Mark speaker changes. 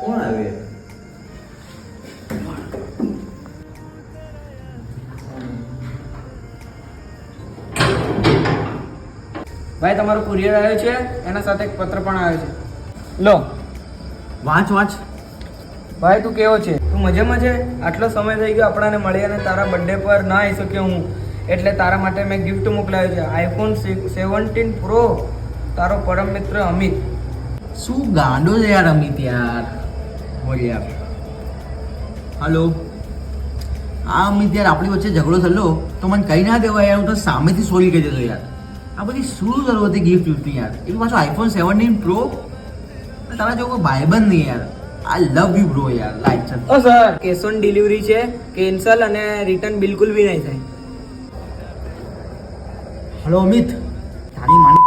Speaker 1: કોણ આવે?
Speaker 2: ભાઈ તમારો કુરિયર આવ્યો છે, એના સાથે એક પત્ર પણ આવ્યો છે. લો
Speaker 1: વાંચ વાંચ.
Speaker 2: ભાઈ તું કેવો છે? તું મજામાં છે? આટલો સમય થઈ ગયો આપણાને મળી અને તારા બર્થડે પર ના આવી શક્યો હું, એટલે તારા માટે મેં ગિફ્ટ મોકલાવ્યું છે, આઈફોન 17 પ્રો. તારો પરમ મિત્ર અમિત.
Speaker 1: શું ગાંડો છે યાર અમિત યાર. બોલ યાર. હલો. હા અમિત યાર, આપણી વચ્ચે ઝઘડો થયેલો તો મને કહી ના દેવાય યાર, હું તો સામેથી સોરી કહી દેતો યાર. આ બધી શું જરૂર હતી ગિફ્ટ વિફ્ટની યાર? એ પાછો આઈફોન 17 પ્રો. તારા જેવો કોઈ ભાઈબંધ નહીં યાર. આઈ લવ યુ બ્રો યાર. લાઈક છે.
Speaker 2: ઓ સર, કેશ ઓન ડિલિવરી છે, કેન્સલ અને રિટર્ન બિલકુલ બી નહીં થાય.
Speaker 1: હલો અમિત, તારી માની